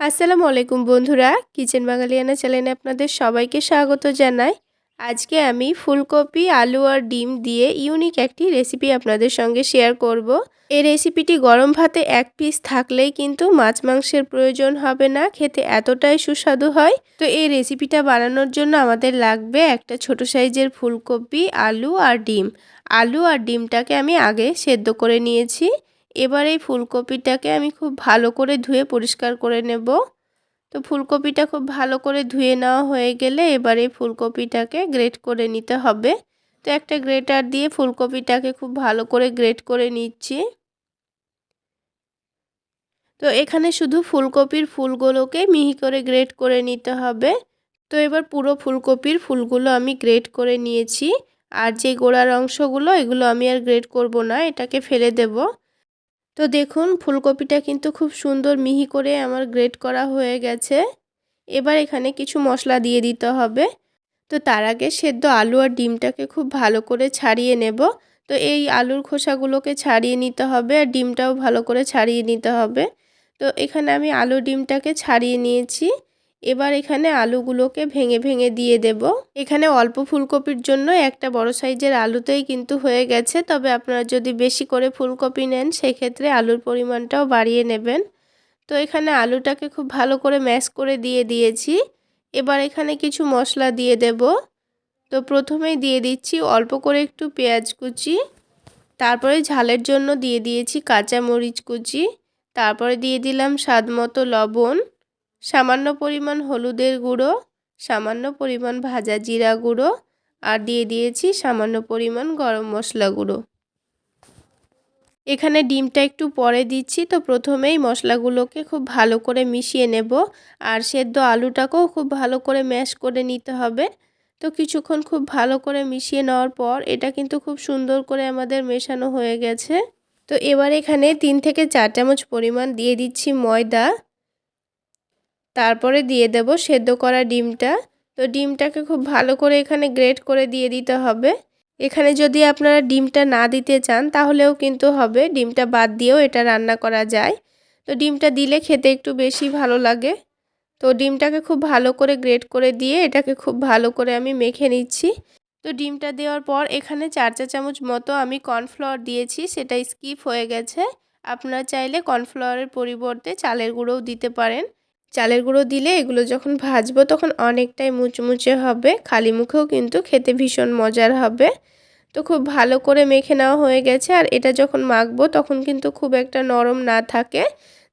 আসসালামু আলাইকুম বন্ধুরা, কিচেন বাঙালিয়ানা চ্যানেলে আপনাদের সবাইকে স্বাগত জানাই। আজকে আমি ফুলকপি, আলু আর ডিম দিয়ে ইউনিক একটি রেসিপি আপনাদের সঙ্গে শেয়ার করব। এই রেসিপিটি গরম ভাতে এক পিস থাকলেই কিন্তু মাছ মাংসের প্রয়োজন হবে না, খেতে এতটাই সুস্বাদু হয়। তো এই রেসিপিটা বানানোর জন্য আমাদের লাগবে একটা ছোট সাইজের ফুলকপি, আলু আর ডিম। আলু আর ডিমটাকে আমি আগে সেদ্ধ করে নিয়েছি। এবার এই ফুলকপিটাকে আমি খুব ভালো করে ধুয়ে পরিষ্কার করে নেব। তো ফুলকপিটা খুব ভালো করে ধুয়ে নেওয়া হয়ে গেলে এবার এই ফুলকপিটাকে গ্রেট করে নিতে হবে। তো একটা গ্রেটার দিয়ে ফুলকপিটাকে খুব ভালো করে গ্রেট করে নিচ্ছি। তো এখানে শুধু ফুলকপির ফুলগুলোকে মিহি করে গ্রেট করে নিতে হবে। তো এবার পুরো ফুলকপির ফুলগুলো আমি গ্রেট করে নিয়েছি। আর যে গোড়ার অংশগুলো এগুলো আমি আর গ্রেট করব না, এটাকে ফেলে দেব। তো দেখুন ফুলকপিটা কিন্তু খুব সুন্দর মিহি করে আমার গ্রেট করা হয়ে গেছে। এবার এখানে কিছু মশলা দিয়ে দিতে হবে। তো তার আগে সেদ্ধ আলু আর ডিমটাকে খুব ভালো করে ছাড়িয়ে নেব। তো এই আলুর খোসাগুলোকে ছাড়িয়ে নিতে হবে আর ডিমটাও ভালো করে ছাড়িয়ে নিতে হবে। তো এখানে আমি আলু ডিমটাকে ছাড়িয়ে নিয়েছি। এবার এখানে আলুগুলোকে ভেঙে ভেঙে দিয়ে দেব। এখানে অল্প ফুলকপির জন্য একটা বড় সাইজের আলুতেই কিন্তু হয়ে গেছে, তবে আপনারা যদি বেশি করে ফুলকপি নেন সেক্ষেত্রে আলুর পরিমাণটাও বাড়িয়ে নেবেন। তো এখানে আলুটাকে খুব ভালো করে ম্যাশ করে দিয়ে দিয়েছি। এবার এখানে কিছু মশলা দিয়ে দেব। তো প্রথমেই দিয়ে দিচ্ছি অল্প করে একটু পেঁয়াজ কুচি, তারপরে ঝালের জন্য দিয়ে দিয়েছি কাঁচা মরিচ কুচি, তারপরে দিয়ে দিলাম স্বাদ মতো লবণ, সামান্য পরিমাণ হলুদের গুঁড়ো, সামান্য পরিমাণ ভাজা জিরা গুঁড়ো আর দিয়ে দিয়েছি সামান্য পরিমাণ গরম মশলা গুঁড়ো। এখানে ডিমটা একটু পরে দিচ্ছি। তো প্রথমেই মশলাগুলোকে খুব ভালো করে মিশিয়ে নেব আর সেদ্ধ আলুটাকেও খুব ভালো করে ম্যাশ করে নিতে হবে। তো কিছুক্ষণ খুব ভালো করে মিশিয়ে নেওয়ার পর এটা কিন্তু খুব সুন্দর করে আমাদের মেশানো হয়ে গেছে। তো এবার এখানে 3 থেকে 4 চামচ পরিমাণ দিয়ে দিচ্ছি ময়দা, তারপরে দিয়ে দেব সেদ্ধ করা ডিমটা। তো ডিমটাকে খুব ভালো করে এখানে গ্রেট করে দিয়ে দিতে হবে। এখানে যদি আপনারা ডিমটা না দিতে চান তাহলেও কিন্তু হবে, ডিমটা বাদ দিয়েও এটা রান্না করা যায়। তো ডিমটা দিলে খেতে একটু বেশি ভালো লাগে। তো ডিমটাকে খুব ভালো করে গ্রেট করে দিয়ে এটাকে খুব ভালো করে আমি মেখে নিচ্ছি। তো ডিমটা দেওয়ার পর এখানে 4 চা চামচ মতো আমি কর্নফ্লাওয়ার দিয়েছি, সেটা স্কিপ হয়ে গেছে। আপনারা চাইলে কর্নফ্লাওয়ারের পরিবর্তে চালের গুঁড়োও দিতে পারেন। চালের গুঁড়ো দিলে এগুলো যখন ভাজবো তখন অনেকটাই মুচমুচে হবে, খালি মুখেও কিন্তু খেতে ভীষণ মজার হবে। তো খুব ভালো করে মেখে নেওয়া হয়ে গেছে আর এটা যখন মাখবো তখন কিন্তু খুব একটা নরম না থাকে।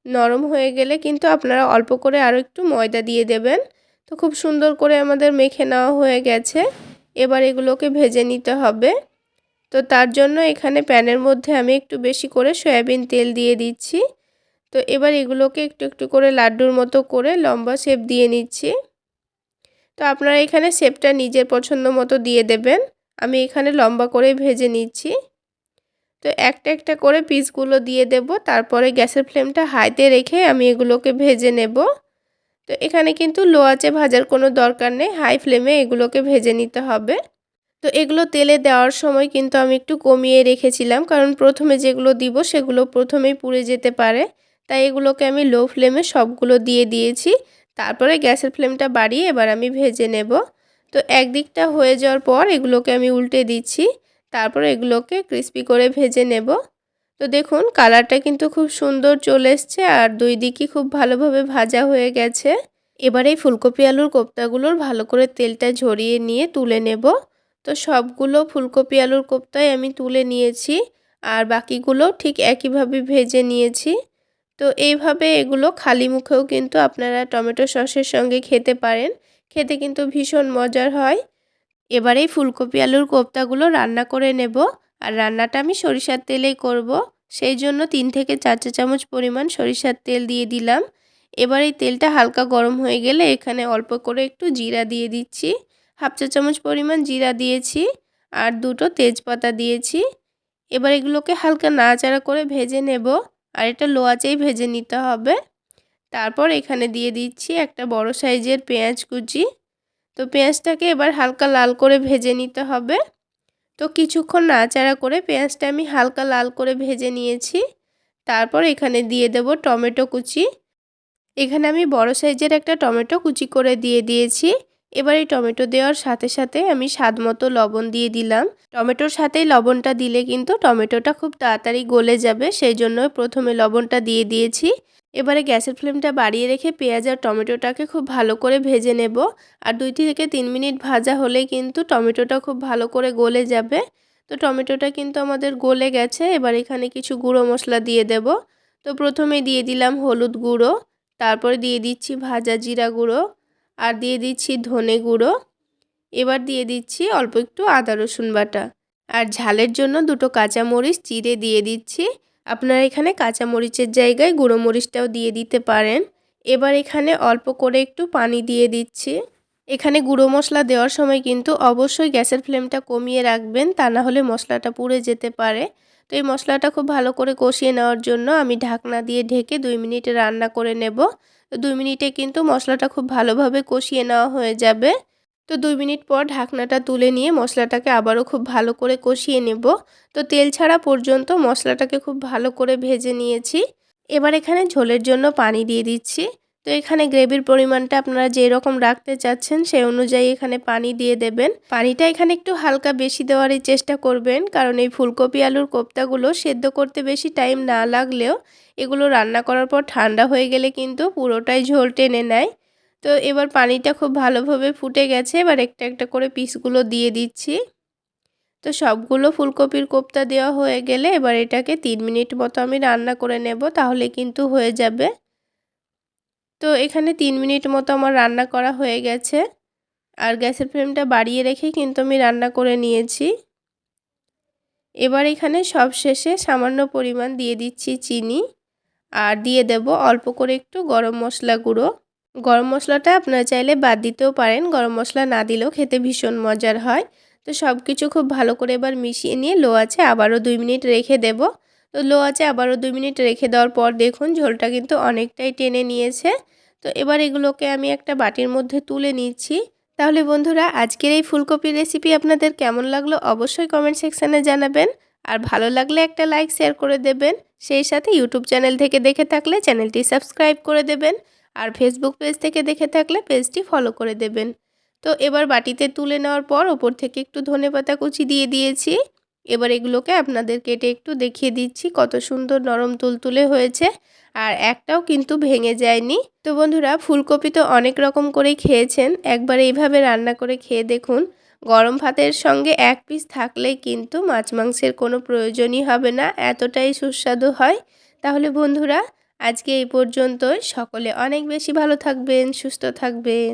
নরম হয়ে গেলে কিন্তু আপনারা অল্প করে আরও একটু ময়দা দিয়ে দেবেন। তো খুব সুন্দর করে আমাদের মেখে নেওয়া হয়ে গেছে। এবার এগুলোকে ভেজে নিতে হবে। তো তার জন্য এখানে প্যানের মধ্যে আমি একটু বেশি করে সয়াবিন তেল দিয়ে দিচ্ছি। তো এবার এগুলোকে একটু একটু করে লাড্ডুর মতো করে লম্বা শেপ দিয়ে নিচ্ছি। তো আপনারা এখানে শেপটা নিজের পছন্দ মতো দিয়ে দেবেন। আমি এখানে লম্বা করে ভেজে নিচ্ছি। তো একটা একটা করে পিসগুলো দিয়ে দেব, তারপরে গ্যাসের ফ্লেমটা হাইতে রেখে আমি এগুলোকে ভেজে নেব। তো এখানে কিন্তু লো আঁচে ভাজার কোনো দরকার নেই, হাই ফ্লেমে এগুলোকে ভেজে নিতে হবে। তো এগুলো তেলে দেওয়ার সময় কিন্তু আমি একটু কমিয়ে রেখেছিলাম, কারণ প্রথমে যেগুলো দিব সেগুলো প্রথমেই পুড়ে যেতে পারে। তাই এগুলোকে আমি লো ফ্লেমে সবগুলো দিয়ে দিয়েছি। তারপরে গ্যাসের ফ্লেমটা বাড়িয়ে এবার আমি ভেজে নেব। তো একদিকটা হয়ে যাওয়ার পর এগুলোকে আমি উল্টে দিচ্ছি। তারপরে এগুলোকে ক্রিস্পি করে ভেজে নেব। তো দেখুন কালারটা কিন্তু খুব সুন্দর চলে এসছে আর দুই দিকই খুব ভালোভাবে ভাজা হয়ে গেছে। এবার এই ফুলকপি আলুর কোপ্তাগুলোর ভালো করে তেলটা ঝরিয়ে নিয়ে তুলে নেব। তো সবগুলো ফুলকপি আলুর কোপ্তাই আমি তুলে নিয়েছি আর বাকিগুলো ঠিক একইভাবে ভেজে নিয়েছি। তো এইভাবে এগুলো খালি মুখেও কিন্তু আপনারা টমেটো সসের সঙ্গে খেতে পারেন, খেতে কিন্তু ভীষণ মজার হয়। এবার এই ফুলকপি আলুর কোপ্তাগুলো রান্না করে নেব আর রান্নাটা আমি সরিষার তেলেই করব। সেই জন্য 3 থেকে 4 চা চামচ পরিমাণ সরিষার তেল দিয়ে দিলাম। এবার এই তেলটা হালকা গরম হয়ে গেলে এখানে অল্প করে একটু জিরা দিয়ে দিচ্ছি। হাফ চা চামচ পরিমাণ জিরা দিয়েছি আর দুটো তেজপাতা দিয়েছি। এবার এগুলোকে হালকা নাড়াচাড়া করে ভেজে নেব আর এটা লো আঁচেই ভেজে নিতে হবে। তারপর এখানে দিয়ে দিচ্ছি একটা বড় সাইজের পেঁয়াজ কুচি। তো পেঁয়াজটাকে এবার হালকা লাল করে ভেজে নিতে হবে। তো কিছুক্ষণ নাড়াচাড়া করে পেঁয়াজটা আমি হালকা লাল করে ভেজে নিয়েছি। তারপর এখানে দিয়ে দেব টমেটো কুচি। এখানে আমি বড় সাইজের একটা টমেটো কুচি করে দিয়ে দিয়েছি। এবার এই টমেটো দেওয়ার সাথে সাথে আমি স্বাদমতো লবণ দিয়ে দিলাম। টমেটোর সাথেই লবণটা দিলে কিন্তু টমেটোটা খুব তাড়াতাড়ি গলে যাবে, সেই জন্য প্রথমে লবণটা দিয়ে দিয়েছি। এবারে গ্যাসের ফ্লেমটা বাড়িয়ে রেখে পেঁয়াজ আর টমেটোটাকে খুব ভালো করে ভেজে নেব। আর 2 থেকে 3 মিনিট ভাজা হলেই কিন্তু টমেটোটা খুব ভালো করে গলে যাবে। তো টমেটোটা কিন্তু আমাদের গলে গেছে। এবার এখানে কিছু গুঁড়ো মশলা দিয়ে দেব। তো প্রথমে দিয়ে দিলাম হলুদ গুঁড়ো, তারপরে দিয়ে দিচ্ছি ভাজা জিরা গুঁড়ো, আর দিয়ে দিচ্ছি ধনে গুঁড়ো। এবার দিয়ে দিচ্ছি অল্প একটু আদা রসুন বাটা, আর ঝালের জন্য 2টো কাঁচামরিচ চিড়ে দিয়ে দিচ্ছি। আপনারা এখানে কাঁচামরিচের জায়গায় গুঁড়ো মরিচটাও দিয়ে দিতে পারেন। এবার এখানে অল্প করে একটু পানি দিয়ে দিচ্ছি। এখানে গুঁড়ো মশলা দেওয়ার সময় কিন্তু অবশ্যই গ্যাসের ফ্লেমটা কমিয়ে রাখবেন, তা না হলে মশলাটা পুড়ে যেতে পারে। তো এই মশলাটা খুব ভালো করে কষিয়ে নেওয়ার জন্য আমি ঢাকনা দিয়ে ঢেকে 2 মিনিট রান্না করে নেব। তো 2 মিনিটে কিন্তু মশলাটা খুব ভালোভাবে কষিয়ে নেওয়া হয়ে যাবে। তো 2 মিনিট পর ঢাকনাটা তুলে নিয়ে মশলাটাকে আবারও খুব ভালো করে কষিয়ে নেব। তো তেল ছাড়া পর্যন্ত মশলাটাকে খুব ভালো করে ভেজে নিয়েছি। এবার এখানে ঝোলের জন্য পানি দিয়ে দিচ্ছি। তো এখানে গ্রেভির পরিমাণটা আপনারা যেরকম রাখতে চাচ্ছেন সেই অনুযায়ী এখানে পানি দিয়ে দেবেন। পানিটা এখানে একটু হালকা বেশি দেওয়ারই চেষ্টা করবেন, কারণ এই ফুলকপি আলুর কোপ্তাগুলো সেদ্ধ করতে বেশি টাইম না লাগলেও এগুলো রান্না করার পর ঠান্ডা হয়ে গেলে কিন্তু পুরোটাই ঝোল টেনে নেয়। তো এবার পানিটা খুব ভালোভাবে ফুটে গেছে। এবার একটা একটা করে পিসগুলো দিয়ে দিচ্ছি। তো সবগুলো ফুলকপির কোপ্তা দেওয়া হয়ে গেলে এবার এটাকে 3 মিনিট মতো আমি রান্না করে নেব, তাহলে কিন্তু হয়ে যাবে। তো এখানে 3 মিনিট মতো আমার রান্না করা হয়ে গেছে। আর গ্যাসের ফ্লেমটা বাড়িয়ে রেখে কিন্তু আমি রান্না করে নিয়েছি। এবার এখানে সবশেষে সামান্য পরিমাণ দিয়ে দিচ্ছি চিনি, আর দিয়ে দেব অল্প করে একটু গরম মশলা গুঁড়ো। গরম মশলাটা আপনারা চাইলে বাদ দিতেও পারেন, গরম মশলা না দিলেও খেতে ভীষণ মজার হয়। তো সব কিছু খুব ভালো করে এবার মিশিয়ে নিয়ে লো আঁচে আবারও 2 মিনিট রেখে দেব। তো লো আঁচে আবারও 2 মিনিট রেখে দেওয়ার পর দেখুন ঝোলটা কিন্তু অনেকটাই টেনে নিয়েছে। তো এবার এগুলোকে আমি একটা বাটির মধ্যে তুলে নিচ্ছি। তাহলে বন্ধুরা, আজকের এই ফুলকপির রেসিপি আপনাদের কেমন লাগলো অবশ্যই কমেন্ট সেকশানে জানাবেন। আর ভালো লাগলে একটা লাইক শেয়ার করে দেবেন। সেই সাথে ইউটিউব চ্যানেল থেকে দেখে থাকলে চ্যানেলটি সাবস্ক্রাইব করে দেবেন। আর ফেসবুক পেজ থেকে দেখে থাকলে পেজটি ফলো করে দেবেন। তো এবার বাটিতে তুলে নেওয়ার পর ওপর থেকে একটু ধনেপাতা কুচি দিয়ে দিয়েছি। এবার এগুলোকে আপনাদের কেটে একটু দেখিয়ে দিচ্ছি কত সুন্দর নরম তুলতুলে হয়েছে, আর একটাও কিন্তু ভেঙে যায়নি। তো বন্ধুরা, ফুলকপি তো অনেক রকম করেই খেয়েছেন, একবার এইভাবে রান্না করে খেয়ে দেখুন। গরম ভাতের সঙ্গে 1 পিস থাকলেই কিন্তু মাছ মাংসের কোনো প্রয়োজনই হবে না, এতটাই সুস্বাদু হয়। তাহলে বন্ধুরা, আজকে এই পর্যন্তই। সকলে অনেক বেশি ভালো থাকবেন, সুস্থ থাকবেন।